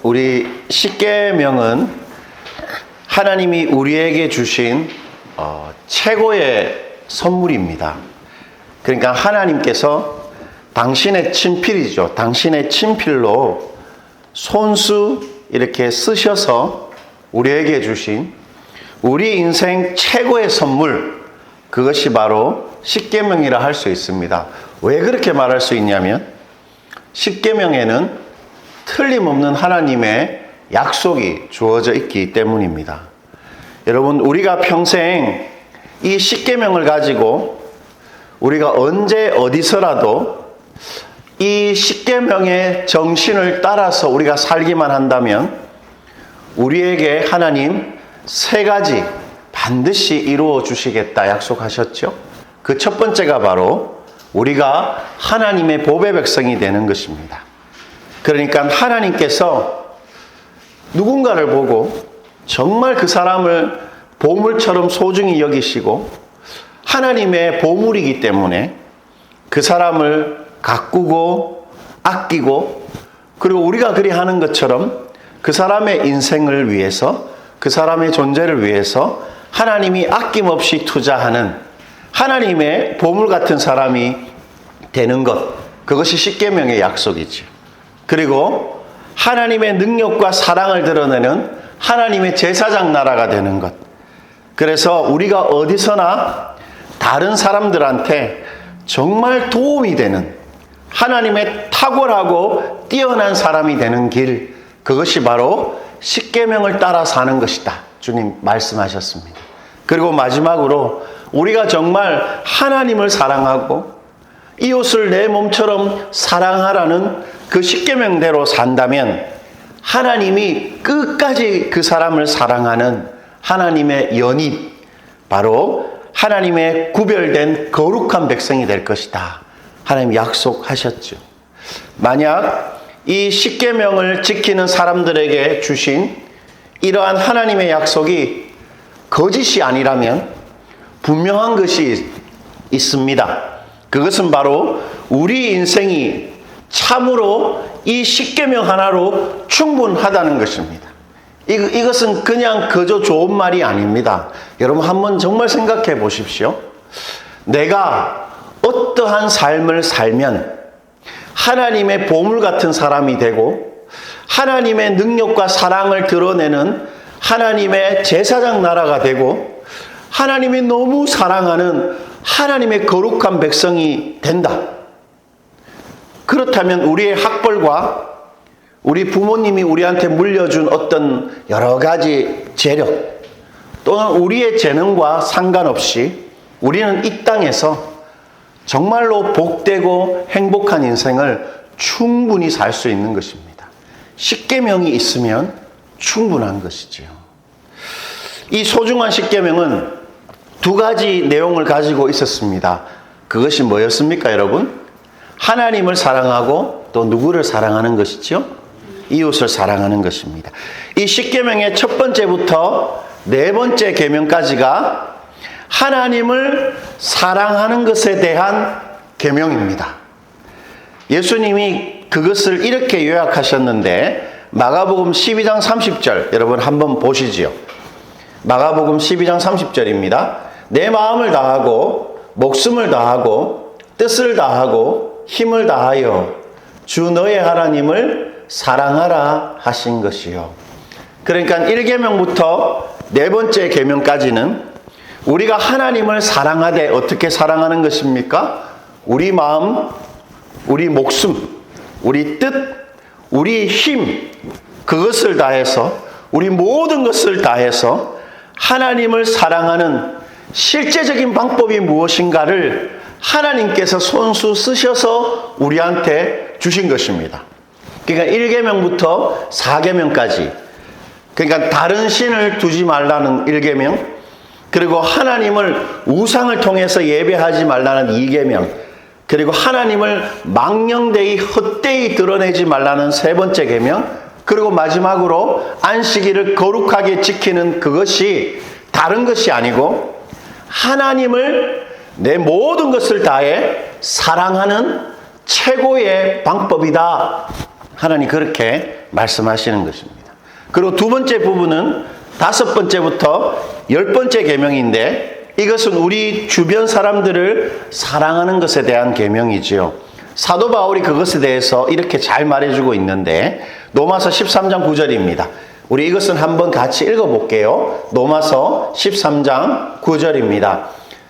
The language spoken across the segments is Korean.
우리 십계명은 하나님이 우리에게 주신 최고의 선물입니다. 그러니까 하나님께서 당신의 친필이죠. 당신의 친필로 손수 이렇게 쓰셔서 우리에게 주신 우리 인생 최고의 선물, 그것이 바로 십계명이라 할 수 있습니다. 왜 그렇게 말할 수 있냐면 십계명에는 틀림없는 하나님의 약속이 주어져 있기 때문입니다. 여러분, 우리가 평생 이 십계명을 가지고 우리가 언제 어디서라도 이 십계명의 정신을 따라서 우리가 살기만 한다면 우리에게 하나님 세 가지 반드시 이루어 주시겠다 약속하셨죠. 그 첫 번째가 바로 우리가 하나님의 보배 백성이 되는 것입니다. 그러니까 하나님께서 누군가를 보고 정말 그 사람을 보물처럼 소중히 여기시고 하나님의 보물이기 때문에 그 사람을 가꾸고 아끼고, 그리고 우리가 그리 하는 것처럼 그 사람의 인생을 위해서, 그 사람의 존재를 위해서 하나님이 아낌없이 투자하는 하나님의 보물 같은 사람이 되는 것, 그것이 십계명의 약속이죠. 그리고 하나님의 능력과 사랑을 드러내는 하나님의 제사장 나라가 되는 것. 그래서 우리가 어디서나 다른 사람들한테 정말 도움이 되는 하나님의 탁월하고 뛰어난 사람이 되는 길, 그것이 바로 십계명을 따라 사는 것이다, 주님 말씀하셨습니다. 그리고 마지막으로 우리가 정말 하나님을 사랑하고 이웃을 내 몸처럼 사랑하라는 그 십계명대로 산다면 하나님이 끝까지 그 사람을 사랑하는 하나님의 연입, 바로 하나님의 구별된 거룩한 백성이 될 것이다, 하나님 약속하셨죠. 만약 이 십계명을 지키는 사람들에게 주신 이러한 하나님의 약속이 거짓이 아니라면 분명한 것이 있습니다. 그것은 바로 우리 인생이 참으로 이 십계명 하나로 충분하다는 것입니다. 이것은 그냥 그저 좋은 말이 아닙니다. 여러분, 한번 정말 생각해 보십시오. 내가 어떠한 삶을 살면 하나님의 보물 같은 사람이 되고 하나님의 능력과 사랑을 드러내는 하나님의 제사장 나라가 되고 하나님이 너무 사랑하는 하나님의 거룩한 백성이 된다. 그렇다면 우리의 학벌과 우리 부모님이 우리한테 물려준 어떤 여러 가지 재력 또는 우리의 재능과 상관없이 우리는 이 땅에서 정말로 복되고 행복한 인생을 충분히 살 수 있는 것입니다. 십계명이 있으면 충분한 것이지요. 이 소중한 십계명은 두 가지 내용을 가지고 있었습니다. 그것이 뭐였습니까, 여러분? 하나님을 사랑하고 또 누구를 사랑하는 것이죠? 이웃을 사랑하는 것입니다. 이 십계명의 첫 번째부터 네 번째 계명까지가 하나님을 사랑하는 것에 대한 계명입니다. 예수님이 그것을 이렇게 요약하셨는데 마가복음 12장 30절 여러분 한번 보시지요. 마가복음 12장 30절입니다. 내 마음을 다하고 목숨을 다하고 뜻을 다하고 힘을 다하여 주 너의 하나님을 사랑하라 하신 것이요. 그러니까 1계명부터 네 번째 계명까지는 우리가 하나님을 사랑하되 어떻게 사랑하는 것입니까? 우리 마음, 우리 목숨, 우리 뜻, 우리 힘, 그것을 다해서 우리 모든 것을 다해서 하나님을 사랑하는 실제적인 방법이 무엇인가를 하나님께서 손수 쓰셔서 우리한테 주신 것입니다. 그러니까 1계명부터 4계명까지, 그러니까 다른 신을 두지 말라는 1계명, 그리고 하나님을 우상을 통해서 예배하지 말라는 2계명, 그리고 하나님을 망령되이 헛되이 드러내지 말라는 세 번째 계명, 그리고 마지막으로 안식일을 거룩하게 지키는 그것이 다른 것이 아니고 하나님을 내 모든 것을 다해 사랑하는 최고의 방법이다, 하나님 그렇게 말씀하시는 것입니다. 그리고 두 번째 부분은 5번째부터 10번째 계명인데 이것은 우리 주변 사람들을 사랑하는 것에 대한 계명이지요. 사도 바울이 그것에 대해서 이렇게 잘 말해주고 있는데 로마서 13장 9절입니다. 우리 이것은 한번 같이 읽어볼게요. 로마서 13장 9절입니다.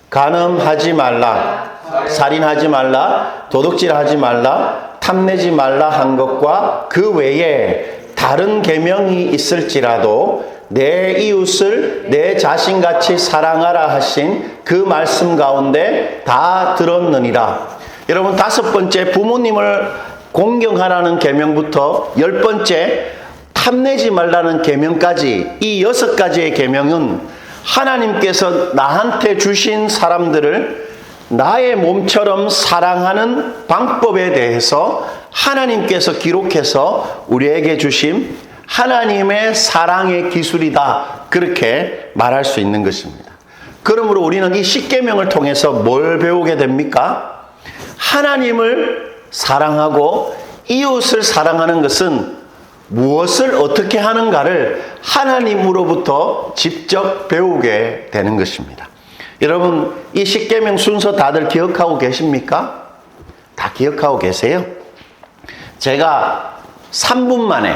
간음하지 말라, 살인하지 말라, 도둑질하지 말라, 탐내지 말라 한 것과 그 외에 다른 계명이 있을지라도 내 이웃을 내 자신같이 사랑하라 하신 그 말씀 가운데 다 들었느니라. 여러분 5번째 부모님을 공경하라는 계명부터 10번째 탐내지 말라는 계명까지 이 6가지의 계명은 하나님께서 나한테 주신 사람들을 나의 몸처럼 사랑하는 방법에 대해서 하나님께서 기록해서 우리에게 주신 하나님의 사랑의 기술이다. 그렇게 말할 수 있는 것입니다. 그러므로 우리는 이 10계명을 통해서 뭘 배우게 됩니까? 하나님을 사랑하고 이웃을 사랑하는 것은 무엇을 어떻게 하는가를 하나님으로부터 직접 배우게 되는 것입니다. 여러분, 이 10계명 순서 다들 기억하고 계십니까? 다 기억하고 계세요? 제가 3분 만에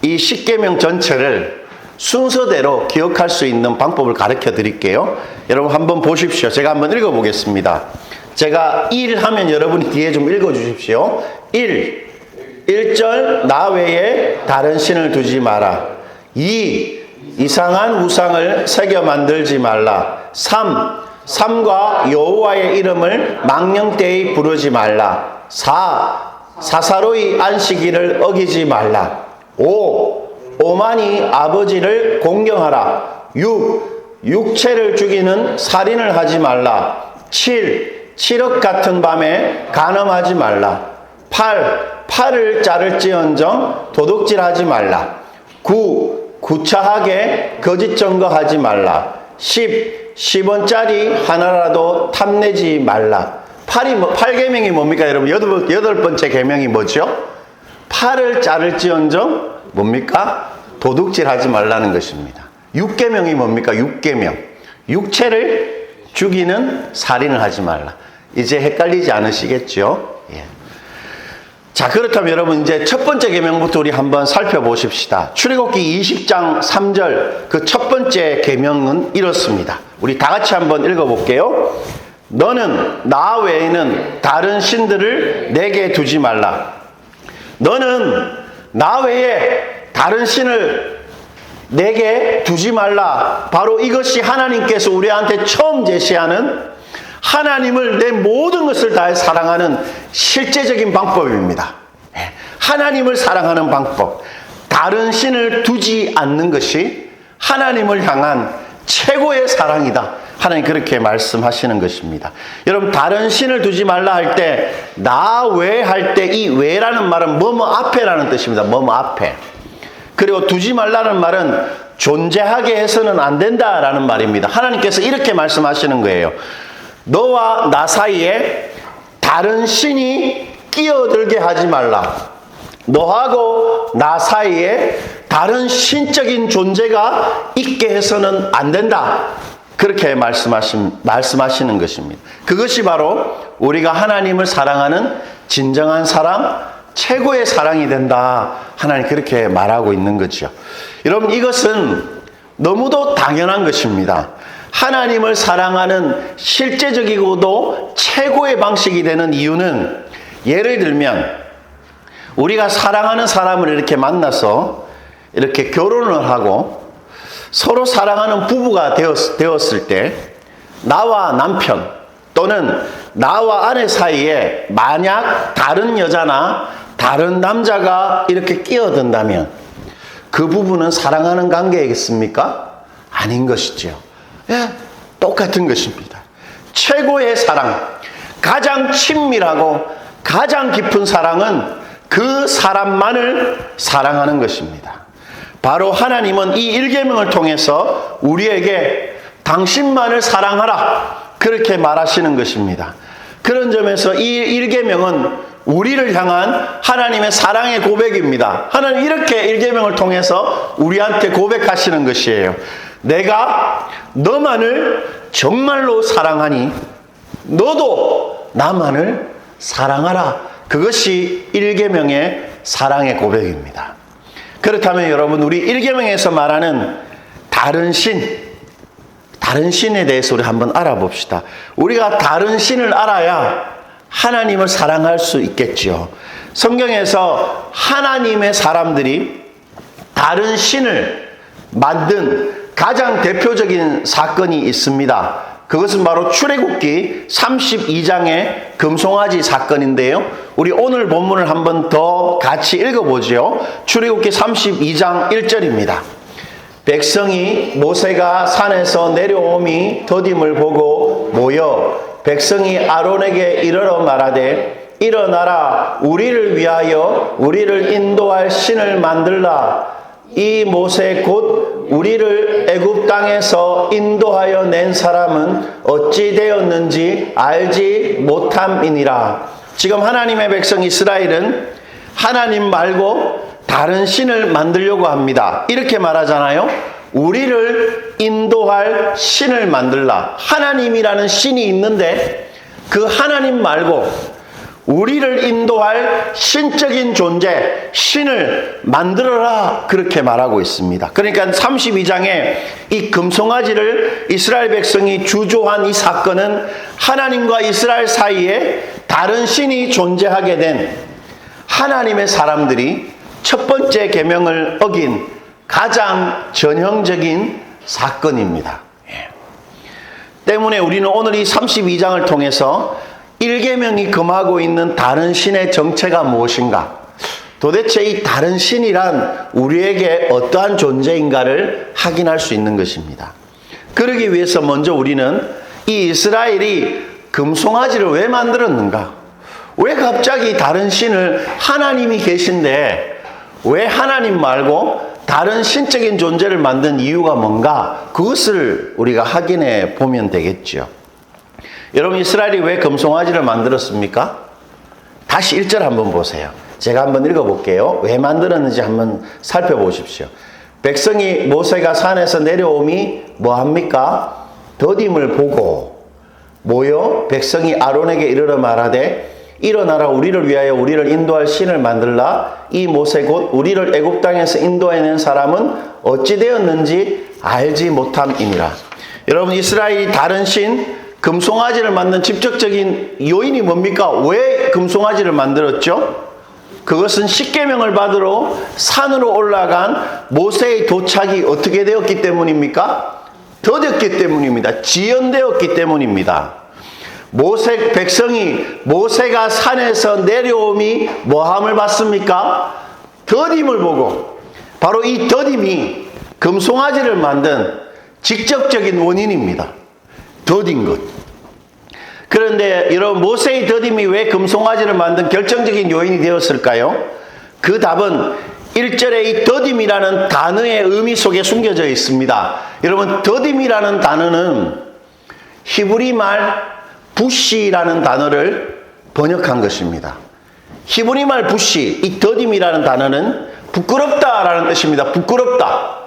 이 10계명 전체를 순서대로 기억할 수 있는 방법을 가르쳐 드릴게요. 여러분 한번 보십시오. 제가 한번 읽어 보겠습니다. 제가 1 하면 여러분이 뒤에 좀 읽어 주십시오. 1절 나 외에 다른 신을 두지 마라. 2 이상한 우상을 새겨 만들지 말라. 3과 여호와의 이름을 망령되이 부르지 말라. 4 사사로이 안식일을 어기지 말라. 5 오만이 아버지를 공경하라. 6 육체를 죽이는 살인을 하지 말라. 7 칠흑 같은 밤에 간음하지 말라. 8 팔을 자를지언정 도둑질하지 말라. 9 구차하게 거짓 증거하지 말라. 10 10원짜리 하나라도 탐내지 말라. 8계명이 뭡니까 여러분? 8번째 계명이 뭐죠? 팔을 자를지언정 뭡니까? 도둑질하지 말라는 것입니다. 6계명이 뭡니까? 6계명. 육체를 죽이는 살인을 하지 말라. 이제 헷갈리지 않으시겠죠? 예. 자, 그렇다면 여러분 이제 첫 번째 계명부터 우리 한번 살펴보십시다. 출애굽기 20장 3절 그 첫 번째 계명은 이렇습니다. 우리 다 같이 한번 읽어볼게요. 너는 나 외에는 다른 신들을 내게 두지 말라. 너는 나 외에 다른 신을 내게 두지 말라. 바로 이것이 하나님께서 우리한테 처음 제시하는 하나님을 내 모든 것을 다해 사랑하는 실제적인 방법입니다. 하나님을 사랑하는 방법. 다른 신을 두지 않는 것이 하나님을 향한 최고의 사랑이다. 하나님 그렇게 말씀하시는 것입니다. 여러분 다른 신을 두지 말라 할 때 나 외 할 때 이 외라는 말은 뭐뭐 앞에라는 뜻입니다. 뭐뭐 앞에. 그리고 두지 말라는 말은 존재하게 해서는 안 된다라는 말입니다. 하나님께서 이렇게 말씀하시는 거예요. 너와 나 사이에 다른 신이 끼어들게 하지 말라. 너하고 나 사이에 다른 신적인 존재가 있게 해서는 안 된다. 그렇게 말씀하시는 것입니다. 그것이 바로 우리가 하나님을 사랑하는 진정한 사랑, 최고의 사랑이 된다. 하나님 그렇게 말하고 있는 거죠. 여러분 이것은 너무도 당연한 것입니다. 하나님을 사랑하는 실제적이고도 최고의 방식이 되는 이유는 예를 들면 우리가 사랑하는 사람을 이렇게 만나서 이렇게 결혼을 하고 서로 사랑하는 부부가 되었을 때 나와 남편 또는 나와 아내 사이에 만약 다른 여자나 다른 남자가 이렇게 끼어든다면 그 부부는 사랑하는 관계이겠습니까? 아닌 것이죠. 예, 똑같은 것입니다. 최고의 사랑, 가장 친밀하고 가장 깊은 사랑은 그 사람만을 사랑하는 것입니다. 바로 하나님은 이 1계명을 통해서 우리에게 당신만을 사랑하라 그렇게 말하시는 것입니다. 그런 점에서 이 1계명은 우리를 향한 하나님의 사랑의 고백입니다. 하나님 이렇게 일계명을 통해서 우리한테 고백하시는 것이에요. 내가 너만을 정말로 사랑하니 너도 나만을 사랑하라. 그것이 일계명의 사랑의 고백입니다. 그렇다면 여러분, 우리 일계명에서 말하는 다른 신에 대해서 우리 한번 알아봅시다. 우리가 다른 신을 알아야 하나님을 사랑할 수 있겠지요. 성경에서 하나님의 사람들이 다른 신을 만든 가장 대표적인 사건이 있습니다. 그것은 바로 출애굽기 32장의 금송아지 사건인데요. 우리 오늘 본문을 한번 더 같이 읽어보죠. 출애굽기 32장 1절입니다. 백성이 모세가 산에서 내려오미 더딤을 보고 모여 백성이 아론에게 이르러 말하되 일어나라, 우리를 위하여 우리를 인도할 신을 만들라. 이 모세 곧 우리를 애굽 땅에서 인도하여 낸 사람은 어찌 되었는지 알지 못함이니라. 지금 하나님의 백성 이스라엘은 하나님 말고 다른 신을 만들려고 합니다. 이렇게 말하잖아요. 우리를 인도할 신을 만들라. 하나님이라는 신이 있는데 그 하나님 말고 우리를 인도할 신적인 존재, 신을 만들어라. 그렇게 말하고 있습니다. 그러니까 32장에 이 금송아지를 이스라엘 백성이 주조한 이 사건은 하나님과 이스라엘 사이에 다른 신이 존재하게 된 하나님의 사람들이 첫 번째 계명을 어긴 가장 전형적인 사건입니다. 때문에 우리는 오늘 이 32장을 통해서 1계명이 금하고 있는 다른 신의 정체가 무엇인가? 도대체 이 다른 신이란 우리에게 어떠한 존재인가를 확인할 수 있는 것입니다. 그러기 위해서 먼저 우리는 이 이스라엘이 금송아지를 왜 만들었는가? 왜 갑자기 다른 신을, 하나님이 계신데 왜 하나님 말고 다른 신적인 존재를 만든 이유가 뭔가? 그것을 우리가 확인해 보면 되겠죠. 여러분, 이스라엘이 왜 금송아지를 만들었습니까? 다시 1절 한번 보세요. 제가 한번 읽어볼게요. 왜 만들었는지 한번 살펴보십시오. 백성이 모세가 산에서 내려오미 뭐합니까? 더딤을 보고 모여 백성이 아론에게 이르러 말하되 일어나라, 우리를 위하여 우리를 인도할 신을 만들라. 이 모세 곧 우리를 애굽 땅에서 인도해낸 사람은 어찌 되었는지 알지 못함이니라. 여러분, 이스라엘이 다른 신 금송아지를 만든 직접적인 요인이 뭡니까? 왜 금송아지를 만들었죠? 그것은 십계명을 받으러 산으로 올라간 모세의 도착이 어떻게 되었기 때문입니까? 더뎠기 때문입니다. 지연되었기 때문입니다. 백성이 모세가 산에서 내려옴이 뭐함을 봤습니까? 더딤을 보고, 바로 이 더딤이 금송아지를 만든 직접적인 원인입니다. 더딘 것. 그런데 여러분, 모세의 더딤이 왜 금송아지를 만든 결정적인 요인이 되었을까요? 그 답은 1절에 이 더딤이라는 단어의 의미 속에 숨겨져 있습니다. 여러분, 더딤이라는 단어는 히브리 말 부시라는 단어를 번역한 것입니다. 히브리 말 부시, 이 더딤이라는 단어는 부끄럽다라는 뜻입니다. 부끄럽다.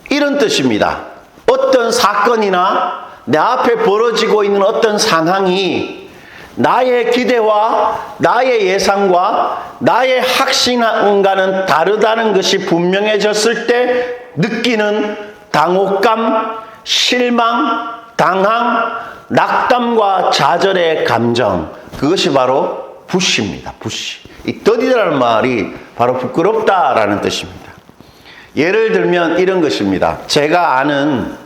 이런 뜻입니다. 어떤 사건이나 내 앞에 벌어지고 있는 어떤 상황이 나의 기대와 나의 예상과 나의 확신과는 다르다는 것이 분명해졌을 때 느끼는 당혹감, 실망, 당황, 낙담과 좌절의 감정, 그것이 바로 부시입니다. 부시. 이 더디라는 말이 바로 부끄럽다라는 뜻입니다. 예를 들면 이런 것입니다. 제가 아는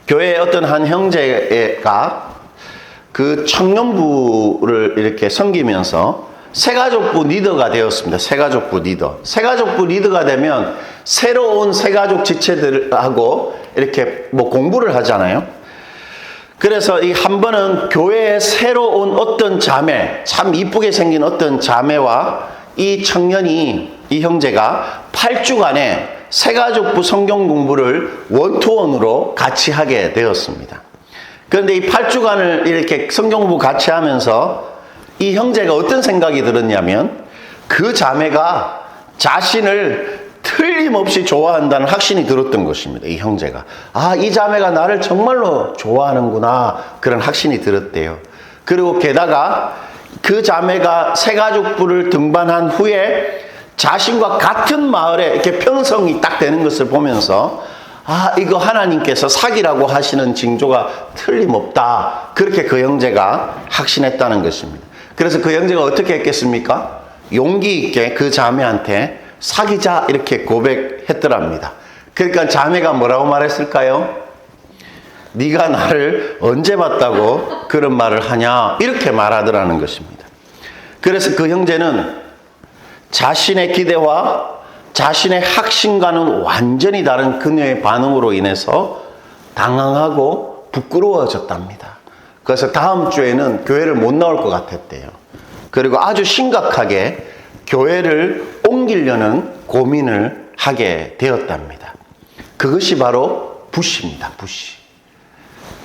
교회의 어떤 한 형제가 그 청년부를 이렇게 섬기면서 새가족부 리더가 되었습니다. 새가족부 리더. 새가족부 리더가 되면 새로운 새가족 지체들하고 이렇게 공부를 하잖아요. 그래서 이 한 번은 교회에 새로 온 어떤 자매, 참 이쁘게 생긴 어떤 자매와 이 청년이, 이 형제가 8주간의 새가족부 성경 공부를 원투원으로 같이 하게 되었습니다. 그런데 이 8주간을 이렇게 성경 공부 같이 하면서 이 형제가 어떤 생각이 들었냐면 그 자매가 자신을 틀림없이 좋아한다는 확신이 들었던 것입니다. 이 형제가. 아, 이 자매가 나를 정말로 좋아하는구나. 그런 확신이 들었대요. 그리고 게다가 그 자매가 새가족부를 등반한 후에 자신과 같은 마을에 이렇게 편성이 딱 되는 것을 보면서 아, 이거 하나님께서 사귀라고 하시는 징조가 틀림없다. 그렇게 그 형제가 확신했다는 것입니다. 그래서 그 형제가 어떻게 했겠습니까? 용기 있게 그 자매한테 사귀자 이렇게 고백했더랍니다. 그러니까 자매가 뭐라고 말했을까요? 네가 나를 언제 봤다고 그런 말을 하냐 이렇게 말하더라는 것입니다. 그래서 그 형제는 자신의 기대와 자신의 확신과는 완전히 다른 그녀의 반응으로 인해서 당황하고 부끄러워졌답니다. 그래서 다음 주에는 교회를 못 나올 것 같았대요. 그리고 아주 심각하게 교회를 옮기려는 고민을 하게 되었답니다. 그것이 바로 부시입니다. 부시.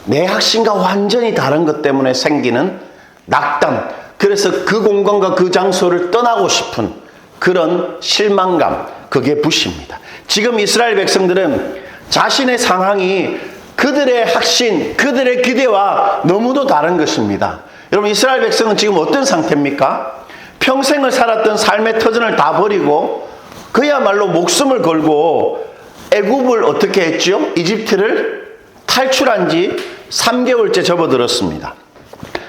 내 확신과 완전히 다른 것 때문에 생기는 낙담. 그래서 그 공간과 그 장소를 떠나고 싶은 그런 실망감. 그게 부시입니다. 지금 이스라엘 백성들은 자신의 상황이 그들의 확신, 그들의 기대와 너무도 다른 것입니다. 여러분, 이스라엘 백성은 지금 어떤 상태입니까? 평생을 살았던 삶의 터전을 다 버리고 그야말로 목숨을 걸고 애굽을 어떻게 했죠? 이집트를 탈출한 지 3개월째 접어들었습니다.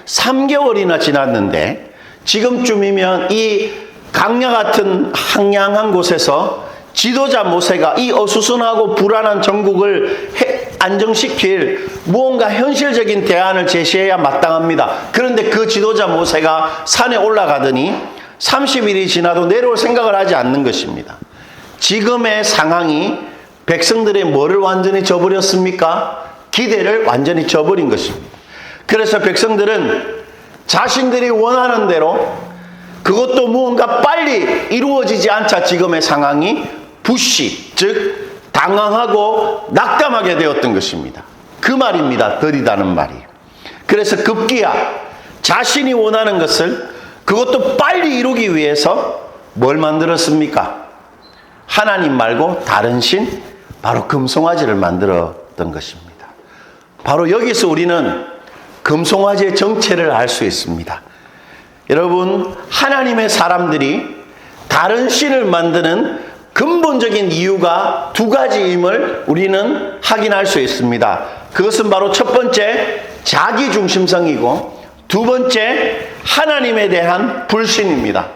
3개월이나 지났는데 지금쯤이면 이 강야 같은 황량한 곳에서 지도자 모세가 이 어수선하고 불안한 전국을 안정시킬 무언가 현실적인 대안을 제시해야 마땅합니다. 그런데 그 지도자 모세가 산에 올라가더니 30일이 지나도 내려올 생각을 하지 않는 것입니다. 지금의 상황이 백성들의 뭐를 완전히 저버렸습니까? 기대를 완전히 저버린 것입니다. 그래서 백성들은 자신들이 원하는 대로 그것도 무언가 빨리 이루어지지 않자 지금의 상황이 부시, 즉 당황하고 낙담하게 되었던 것입니다. 그 말입니다. 더디다는 말이. 그래서 급기야 자신이 원하는 것을 그것도 빨리 이루기 위해서 뭘 만들었습니까? 하나님 말고 다른 신, 바로 금송아지를 만들었던 것입니다. 바로 여기서 우리는 금송아지의 정체를 알 수 있습니다. 여러분, 하나님의 사람들이 다른 신을 만드는 근본적인 이유가 두 가지임을 우리는 확인할 수 있습니다. 그것은 바로 첫 번째 자기중심성이고 두 번째 하나님에 대한 불신입니다.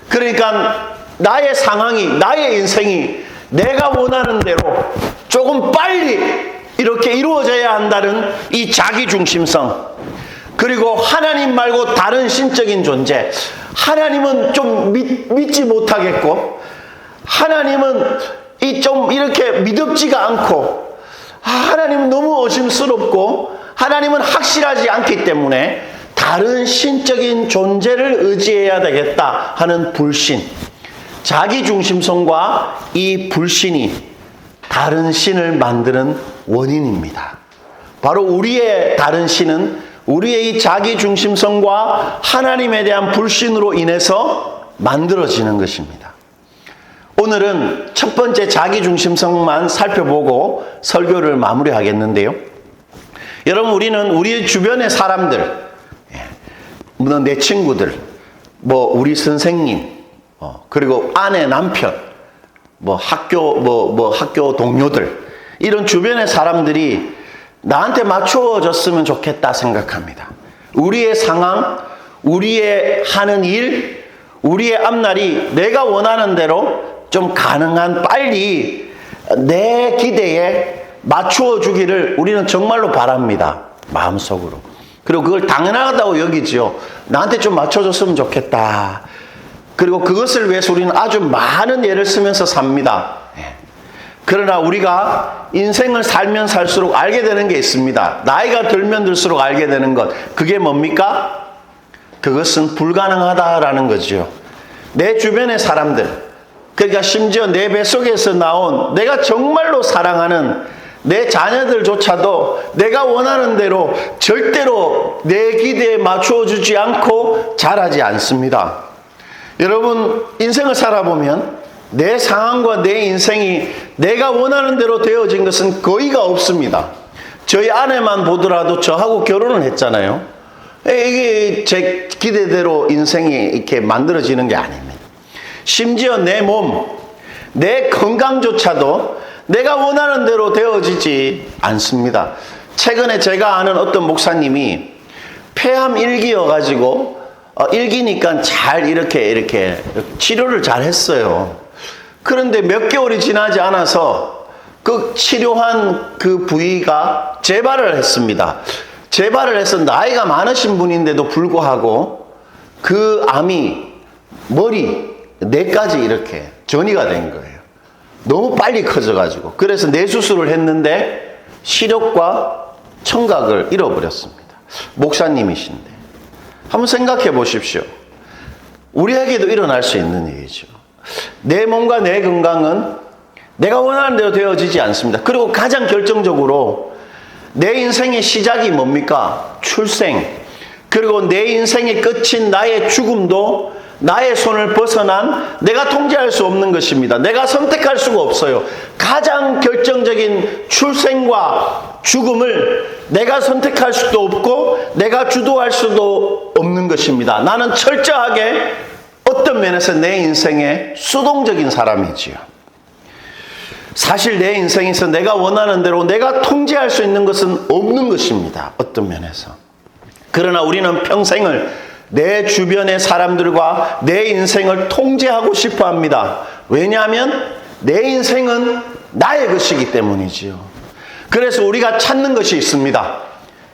그러니까 나의 상황이, 나의 인생이 내가 원하는 대로 조금 빨리 이렇게 이루어져야 한다는 이 자기중심성, 그리고 하나님 말고 다른 신적인 존재, 하나님은 좀 믿지 못하겠고 하나님은 좀 이렇게 믿음지가 않고 하나님은 너무 의심스럽고 하나님은 확실하지 않기 때문에 다른 신적인 존재를 의지해야 되겠다 하는 불신, 자기중심성과 이 불신이 다른 신을 만드는 원인입니다. 바로 우리의 다른 신은 우리의 이 자기중심성과 하나님에 대한 불신으로 인해서 만들어지는 것입니다. 오늘은 첫 번째 자기중심성만 살펴보고 설교를 마무리하겠는데요. 여러분, 우리는 우리 주변의 사람들, 내 친구들, 우리 선생님, 그리고 아내, 남편, 학교 동료들, 이런 주변의 사람들이 나한테 맞추어졌으면 좋겠다 생각합니다. 우리의 상황, 우리의 하는 일, 우리의 앞날이 내가 원하는 대로 좀 가능한 빨리 내 기대에 맞추어 주기를 우리는 정말로 바랍니다. 마음속으로. 그리고 그걸 당연하다고 여기지요. 나한테 좀 맞춰줬으면 좋겠다. 그리고 그것을 위해서 우리는 아주 많은 예를 쓰면서 삽니다. 그러나 우리가 인생을 살면 살수록 알게 되는 게 있습니다. 나이가 들면 들수록 알게 되는 것. 그게 뭡니까? 그것은 불가능하다라는 거죠. 내 주변의 사람들, 그러니까 심지어 내 뱃속에서 나온 내가 정말로 사랑하는 내 자녀들조차도 내가 원하는 대로 절대로 내 기대에 맞추어 주지 않고 자라지 않습니다. 여러분, 인생을 살아보면 내 상황과 내 인생이 내가 원하는 대로 되어진 것은 거의가 없습니다. 저희 아내만 보더라도 저하고 결혼을 했잖아요. 이게 제 기대대로 인생이 이렇게 만들어지는 게 아닙니다. 심지어 내 몸, 내 건강조차도 내가 원하는 대로 되어지지 않습니다. 최근에 제가 아는 어떤 목사님이 폐암 1기여가지고 1기니까 잘 이렇게 치료를 잘 했어요. 그런데 몇 개월이 지나지 않아서 그 치료한 그 부위가 재발을 했습니다. 재발을 해서 나이가 많으신 분인데도 불구하고 그 암이 머리, 뇌까지 이렇게 전이가 된 거예요. 너무 빨리 커져가지고. 그래서 뇌수술을 했는데 시력과 청각을 잃어버렸습니다. 목사님이신데. 한번 생각해 보십시오. 우리에게도 일어날 수 있는 일이죠. 내 몸과 내 건강은 내가 원하는 대로 되어지지 않습니다. 그리고 가장 결정적으로 내 인생의 시작이 뭡니까? 출생. 그리고 내 인생의 끝인 나의 죽음도 나의 손을 벗어난 내가 통제할 수 없는 것입니다. 내가 선택할 수가 없어요. 가장 결정적인 출생과 죽음을 내가 선택할 수도 없고 내가 주도할 수도 없는 것입니다. 나는 철저하게 어떤 면에서 내 인생의 수동적인 사람이지요. 사실 내 인생에서 내가 원하는 대로 내가 통제할 수 있는 것은 없는 것입니다. 어떤 면에서. 그러나 우리는 평생을 내 주변의 사람들과 내 인생을 통제하고 싶어 합니다. 왜냐하면 내 인생은 나의 것이기 때문이지요. 그래서 우리가 찾는 것이 있습니다.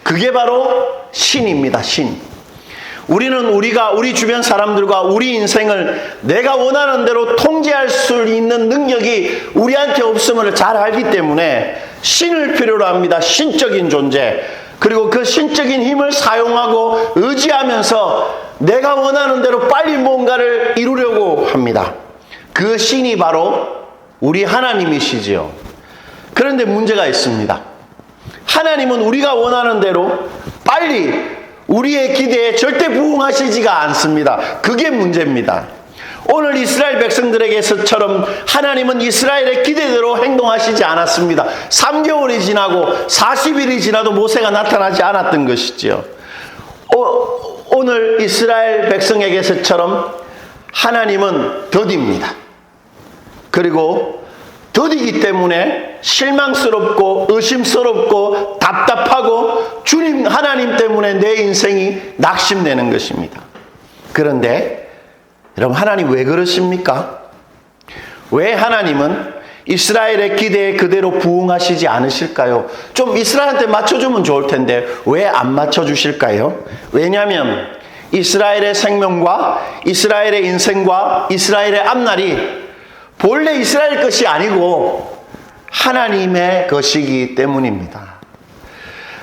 그게 바로 신입니다. 신. 우리는 우리 주변 사람들과 우리 인생을 내가 원하는 대로 통제할 수 있는 능력이 우리한테 없음을 잘 알기 때문에 신을 필요로 합니다. 신적인 존재. 그리고 그 신적인 힘을 사용하고 의지하면서 내가 원하는 대로 빨리 뭔가를 이루려고 합니다. 그 신이 바로 우리 하나님이시지요. 그런데 문제가 있습니다. 하나님은 우리가 원하는 대로 빨리 우리의 기대에 절대 부응하시지가 않습니다. 그게 문제입니다. 오늘 이스라엘 백성들에게서처럼 하나님은 이스라엘의 기대대로 행동하시지 않았습니다. 3개월이 지나고 40일이 지나도 모세가 나타나지 않았던 것이지요. 오늘 이스라엘 백성에게서처럼 하나님은 더디입니다. 그리고 더디기 때문에 실망스럽고 의심스럽고 답답하고 주님 하나님 때문에 내 인생이 낙심되는 것입니다. 그런데 여러분, 하나님 왜 그러십니까? 왜 하나님은 이스라엘의 기대에 그대로 부응하시지 않으실까요? 좀 이스라엘한테 맞춰주면 좋을 텐데 왜 안 맞춰주실까요? 왜냐하면 이스라엘의 생명과 이스라엘의 인생과 이스라엘의 앞날이 본래 이스라엘 것이 아니고 하나님의 것이기 때문입니다.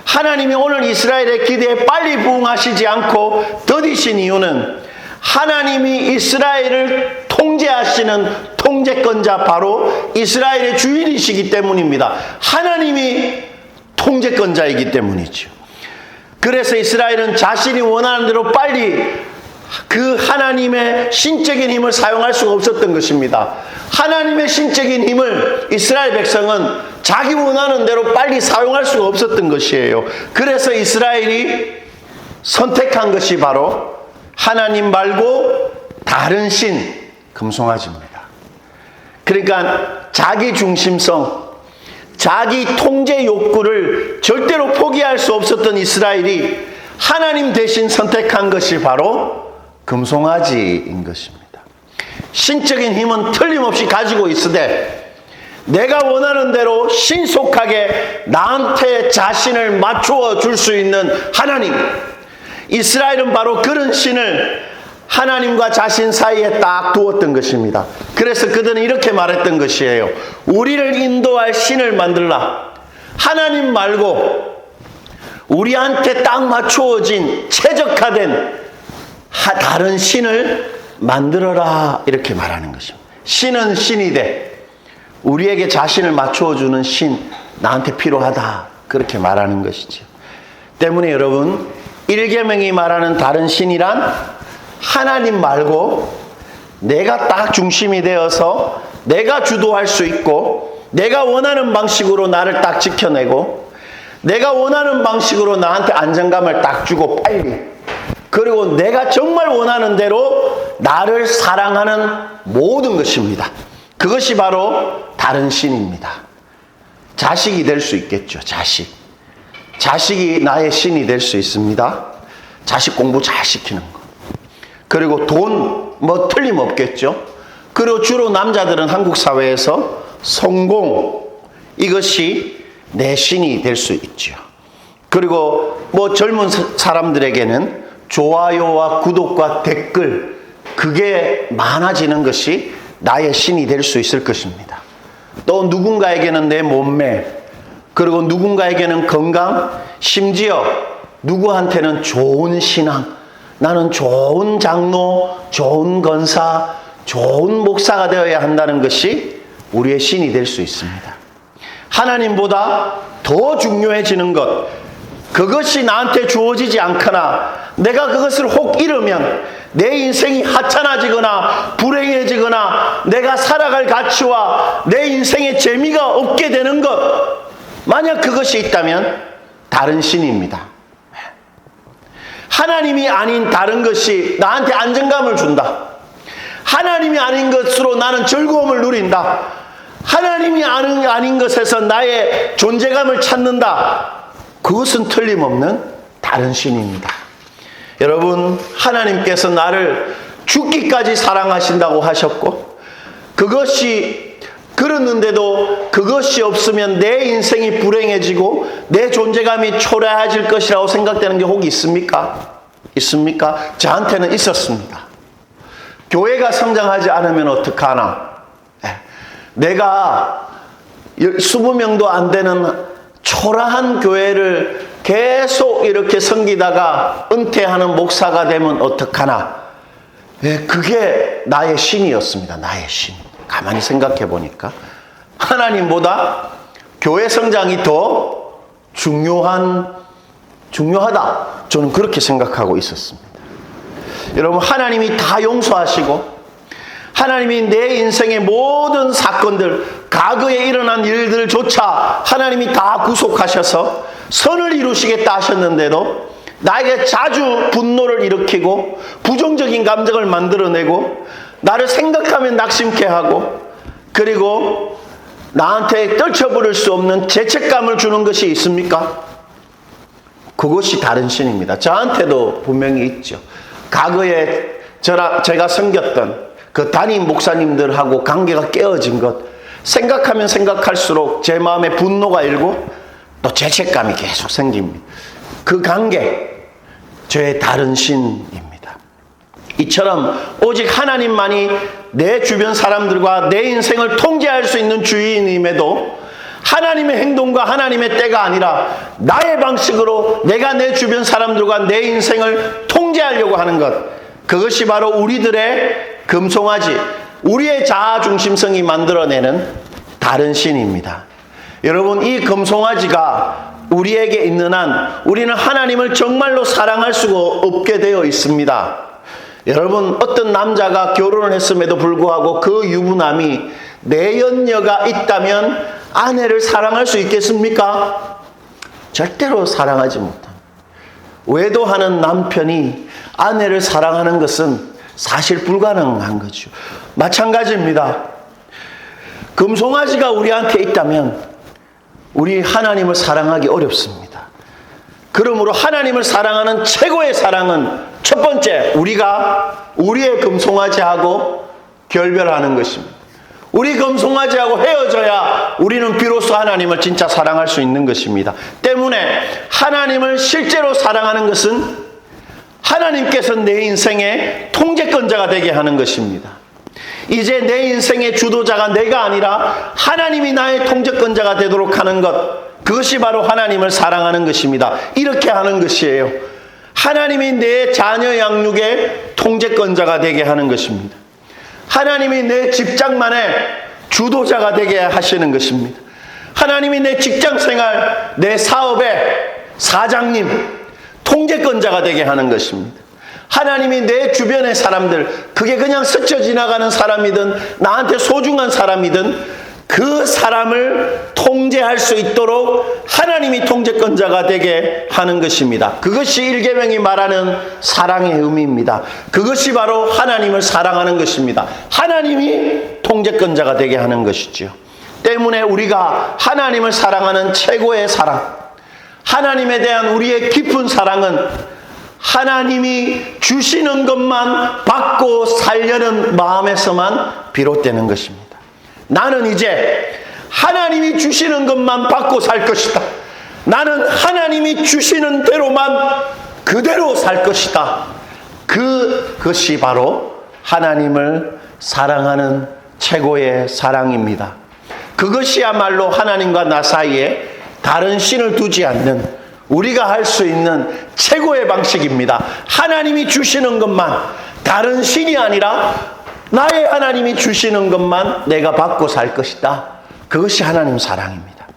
하나님이 오늘 이스라엘의 기대에 빨리 부응하시지 않고 더디신 이유는 하나님이 이스라엘을 통제하시는 통제권자 바로 이스라엘의 주인이시기 때문입니다. 하나님이 통제권자이기 때문이죠. 그래서 이스라엘은 자신이 원하는 대로 빨리 그 하나님의 신적인 힘을 사용할 수가 없었던 것입니다. 하나님의 신적인 힘을 이스라엘 백성은 자기 원하는 대로 빨리 사용할 수가 없었던 것이에요. 그래서 이스라엘이 선택한 것이 바로 하나님 말고 다른 신, 금송아지입니다. 그러니까 자기 중심성, 자기 통제 욕구를 절대로 포기할 수 없었던 이스라엘이 하나님 대신 선택한 것이 바로 금송아지인 것입니다. 신적인 힘은 틀림없이 가지고 있으되 내가 원하는 대로 신속하게 나한테 자신을 맞추어 줄 수 있는 하나님, 이스라엘은 바로 그런 신을 하나님과 자신 사이에 딱 두었던 것입니다. 그래서 그들은 이렇게 말했던 것이에요. 우리를 인도할 신을 만들라. 하나님 말고 우리한테 딱 맞추어진 최적화된 다른 신을 만들어라, 이렇게 말하는 것입니다. 신은 신이되 우리에게 자신을 맞추어주는 신, 나한테 필요하다. 그렇게 말하는 것이죠. 때문에 여러분, 1계명이 말하는 다른 신이란 하나님 말고 내가 딱 중심이 되어서 내가 주도할 수 있고 내가 원하는 방식으로 나를 딱 지켜내고 내가 원하는 방식으로 나한테 안정감을 딱 주고 빨리, 그리고 내가 정말 원하는 대로 나를 사랑하는 모든 것입니다. 그것이 바로 다른 신입니다. 자식이 될 수 있겠죠. 자식이 나의 신이 될 수 있습니다. 자식 공부 잘 시키는 거. 그리고 돈 뭐 틀림없겠죠. 그리고 주로 남자들은 한국 사회에서 성공, 이것이 내 신이 될 수 있죠. 그리고 뭐 젊은 사람들에게는 좋아요와 구독과 댓글, 그게 많아지는 것이 나의 신이 될 수 있을 것입니다. 또 누군가에게는 내 몸매, 그리고 누군가에게는 건강, 심지어 누구한테는 좋은 신앙, 나는 좋은 장로, 좋은 권사, 좋은 목사가 되어야 한다는 것이 우리의 신이 될 수 있습니다. 하나님보다 더 중요해지는 것, 그것이 나한테 주어지지 않거나 내가 그것을 혹 잃으면 내 인생이 하찮아지거나 불행해지거나 내가 살아갈 가치와 내 인생의 재미가 없게 되는 것, 만약 그것이 있다면 다른 신입니다. 하나님이 아닌 다른 것이 나한테 안정감을 준다. 하나님이 아닌 것으로 나는 즐거움을 누린다. 하나님이 아닌 것에서 나의 존재감을 찾는다. 그것은 틀림없는 다른 신입니다. 여러분, 하나님께서 나를 죽기까지 사랑하신다고 하셨고, 그것이 그랬는데도 그것이 없으면 내 인생이 불행해지고 내 존재감이 초라해질 것이라고 생각되는 게 혹 있습니까? 있습니까? 저한테는 있었습니다. 교회가 성장하지 않으면 어떡하나? 내가 20명도 안 되는 초라한 교회를 계속 이렇게 섬기다가 은퇴하는 목사가 되면 어떡하나? 그게 나의 신이었습니다. 나의 신. 가만히 생각해 보니까 하나님보다 교회 성장이 더 중요하다. 저는 그렇게 생각하고 있었습니다. 여러분, 하나님이 다 용서하시고 하나님이 내 인생의 모든 사건들, 과거에 일어난 일들조차 하나님이 다 구속하셔서 선을 이루시겠다 하셨는데도 나에게 자주 분노를 일으키고 부정적인 감정을 만들어내고 나를 생각하면 낙심케 하고, 그리고 나한테 떨쳐버릴 수 없는 죄책감을 주는 것이 있습니까? 그것이 다른 신입니다. 저한테도 분명히 있죠. 과거에 제가 섬겼던 그 담임 목사님들하고 관계가 깨어진 것, 생각하면 생각할수록 제 마음에 분노가 일고 또 죄책감이 계속 생깁니다. 그 관계, 저의 다른 신입니다. 이처럼 오직 하나님만이 내 주변 사람들과 내 인생을 통제할 수 있는 주인임에도 하나님의 행동과 하나님의 때가 아니라 나의 방식으로 내가 내 주변 사람들과 내 인생을 통제하려고 하는 것, 그것이 바로 우리들의 금송아지, 우리의 자아중심성이 만들어내는 다른 신입니다. 여러분, 이 금송아지가 우리에게 있는 한 우리는 하나님을 정말로 사랑할 수가 없게 되어 있습니다. 여러분, 어떤 남자가 결혼을 했음에도 불구하고 그 유부남이 내연녀가 있다면 아내를 사랑할 수 있겠습니까? 절대로 사랑하지 못합니다. 외도하는 남편이 아내를 사랑하는 것은 사실 불가능한 거죠. 마찬가지입니다. 금송아지가 우리한테 있다면 우리 하나님을 사랑하기 어렵습니다. 그러므로 하나님을 사랑하는 최고의 사랑은 첫 번째, 우리가 우리의 금송아지하고 결별하는 것입니다. 우리 금송아지하고 헤어져야 우리는 비로소 하나님을 진짜 사랑할 수 있는 것입니다. 때문에 하나님을 실제로 사랑하는 것은 하나님께서 내 인생의 통제권자가 되게 하는 것입니다. 이제 내 인생의 주도자가 내가 아니라 하나님이 나의 통제권자가 되도록 하는 것, 그것이 바로 하나님을 사랑하는 것입니다. 이렇게 하는 것이에요. 하나님이 내 자녀 양육의 통제권자가 되게 하는 것입니다. 하나님이 내 직장만의 주도자가 되게 하시는 것입니다. 하나님이 내 직장생활, 내 사업의 사장님, 통제권자가 되게 하는 것입니다. 하나님이 내 주변의 사람들, 그게 그냥 스쳐 지나가는 사람이든 나한테 소중한 사람이든 그 사람을 통제할 수 있도록 하나님이 통제권자가 되게 하는 것입니다. 그것이 1계명이 말하는 사랑의 의미입니다. 그것이 바로 하나님을 사랑하는 것입니다. 하나님이 통제권자가 되게 하는 것이죠. 때문에 우리가 하나님을 사랑하는 최고의 사랑, 하나님에 대한 우리의 깊은 사랑은 하나님이 주시는 것만 받고 살려는 마음에서만 비롯되는 것입니다. 나는 이제 하나님이 주시는 것만 받고 살 것이다. 나는 하나님이 주시는 대로만 그대로 살 것이다. 그것이 바로 하나님을 사랑하는 최고의 사랑입니다. 그것이야말로 하나님과 나 사이에 다른 신을 두지 않는 우리가 할 수 있는 최고의 방식입니다. 하나님이 주시는 것만, 다른 신이 아니라 나의 하나님이 주시는 것만 내가 받고 살 것이다. 그것이 하나님 사랑입니다.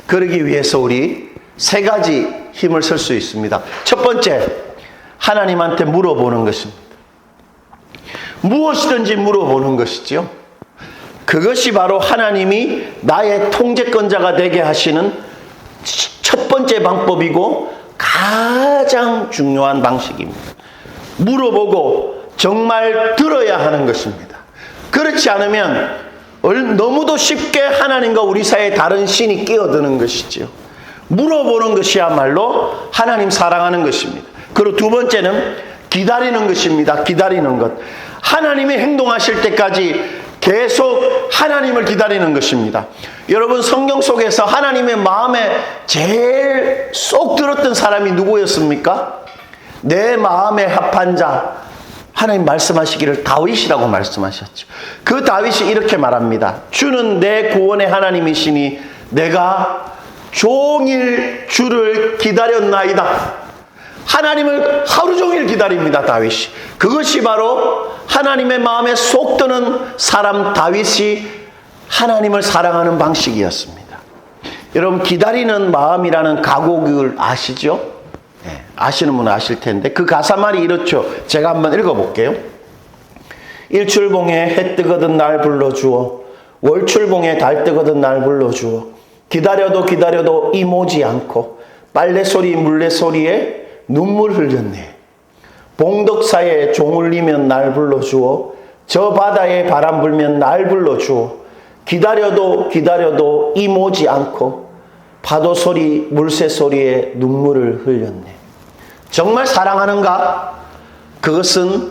그러기 위해서 우리 세 가지 힘을 쓸 수 있습니다. 첫 번째, 하나님한테 물어보는 것입니다. 무엇이든지 물어보는 것이지요. 그것이 바로 하나님이 나의 통제권자가 되게 하시는 첫 번째 방법이고 가장 중요한 방식입니다. 물어보고 정말 들어야 하는 것입니다. 그렇지 않으면 너무도 쉽게 하나님과 우리 사이에 다른 신이 끼어드는 것이죠. 물어보는 것이야말로 하나님 사랑하는 것입니다. 그리고 두 번째는 기다리는 것입니다. 기다리는 것. 하나님이 행동하실 때까지 계속 하나님을 기다리는 것입니다. 여러분, 성경 속에서 하나님의 마음에 제일 쏙 들었던 사람이 누구였습니까? 내 마음에 합한 자, 하나님 말씀하시기를 다윗이라고 말씀하셨죠. 그 다윗이 이렇게 말합니다. 주는 내 구원의 하나님이시니 내가 종일 주를 기다렸나이다. 하나님을 하루 종일 기다립니다, 다윗이. 그것이 바로 하나님의 마음에 쏙 드는 사람 다윗이 하나님을 사랑하는 방식이었습니다. 여러분, 기다리는 마음이라는 가곡을 아시죠? 네, 아시는 분은 아실 텐데 그 가사말이 이렇죠. 제가 한번 읽어볼게요. 일출봉에 해 뜨거든 날 불러주어, 월출봉에 달 뜨거든 날 불러주어, 기다려도 기다려도 이모지 않고 빨래소리 물레소리에 눈물 흘렸네. 봉덕사에 종 울리면 날 불러주어, 저 바다에 바람 불면 날 불러주어, 기다려도 기다려도 이모지 않고 파도 소리 물새 소리에 눈물을 흘렸네. 정말 사랑하는가? 그것은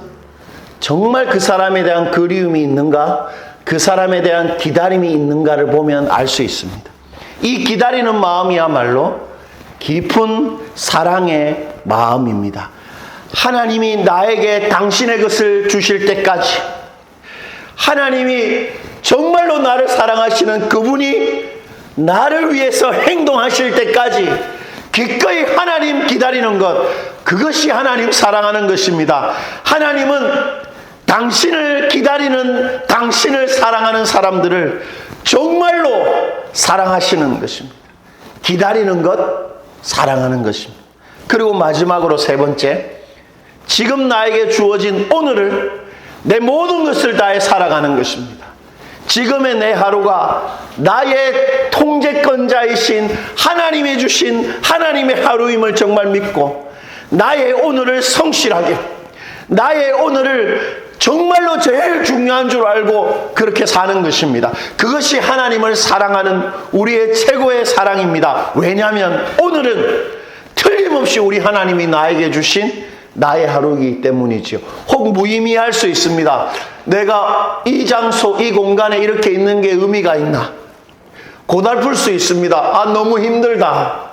정말 그 사람에 대한 그리움이 있는가? 그 사람에 대한 기다림이 있는가를 보면 알 수 있습니다. 이 기다리는 마음이야말로 깊은 사랑의 마음입니다. 하나님이 나에게 당신의 것을 주실 때까지, 하나님이 정말로 나를 사랑하시는 그분이 나를 위해서 행동하실 때까지 기꺼이 하나님 기다리는 것, 그것이 하나님 사랑하는 것입니다. 하나님은 당신을 기다리는, 당신을 사랑하는 사람들을 정말로 사랑하시는 것입니다. 기다리는 것, 사랑하는 것입니다. 그리고 마지막으로 세 번째, 지금 나에게 주어진 오늘을 내 모든 것을 다해 살아가는 것입니다. 지금의 내 하루가 나의 통제권자이신 하나님이 주신 하나님의 하루임을 정말 믿고 나의 오늘을 성실하게, 나의 오늘을 정말로 제일 중요한 줄 알고 그렇게 사는 것입니다. 그것이 하나님을 사랑하는 우리의 최고의 사랑입니다. 왜냐하면 오늘은 틀림없이 우리 하나님이 나에게 주신 나의 하루이기 때문이지요. 혹 무의미할 수 있습니다. 내가 이 장소, 이 공간에 이렇게 있는 게 의미가 있나? 고달플 수 있습니다. 아, 너무 힘들다.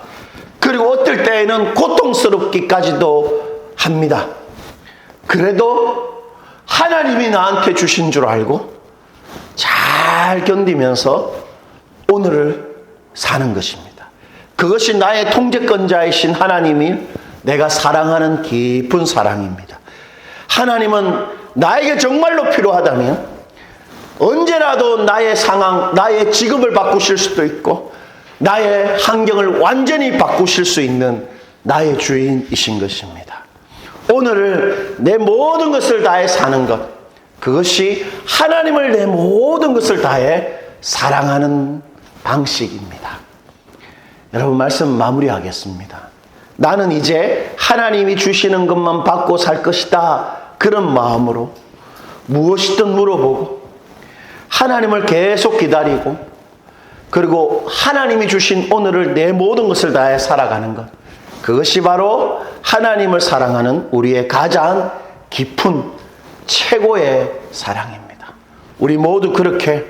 그리고 어떨 때에는 고통스럽기까지도 합니다. 그래도 하나님이 나한테 주신 줄 알고 잘 견디면서 오늘을 사는 것입니다. 그것이 나의 통제권자이신 하나님이 내가 사랑하는 깊은 사랑입니다. 하나님은 나에게 정말로 필요하다면 언제라도 나의 상황, 나의 직업을 바꾸실 수도 있고 나의 환경을 완전히 바꾸실 수 있는 나의 주인이신 것입니다. 오늘을 내 모든 것을 다해 사는 것, 그것이 하나님을 내 모든 것을 다해 사랑하는 방식입니다. 여러분, 말씀 마무리하겠습니다. 나는 이제 하나님이 주시는 것만 받고 살 것이다, 그런 마음으로 무엇이든 물어보고 하나님을 계속 기다리고, 그리고 하나님이 주신 오늘을 내 모든 것을 다해 살아가는 것, 그것이 바로 하나님을 사랑하는 우리의 가장 깊은 최고의 사랑입니다. 우리 모두 그렇게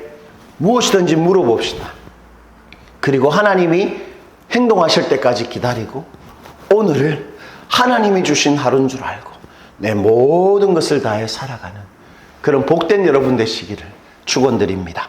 무엇이든지 물어봅시다. 그리고 하나님이 행동하실 때까지 기다리고 오늘을 하나님이 주신 하루인 줄 알고 내 모든 것을 다해 살아가는 그런 복된 여러분 되시기를 축원드립니다.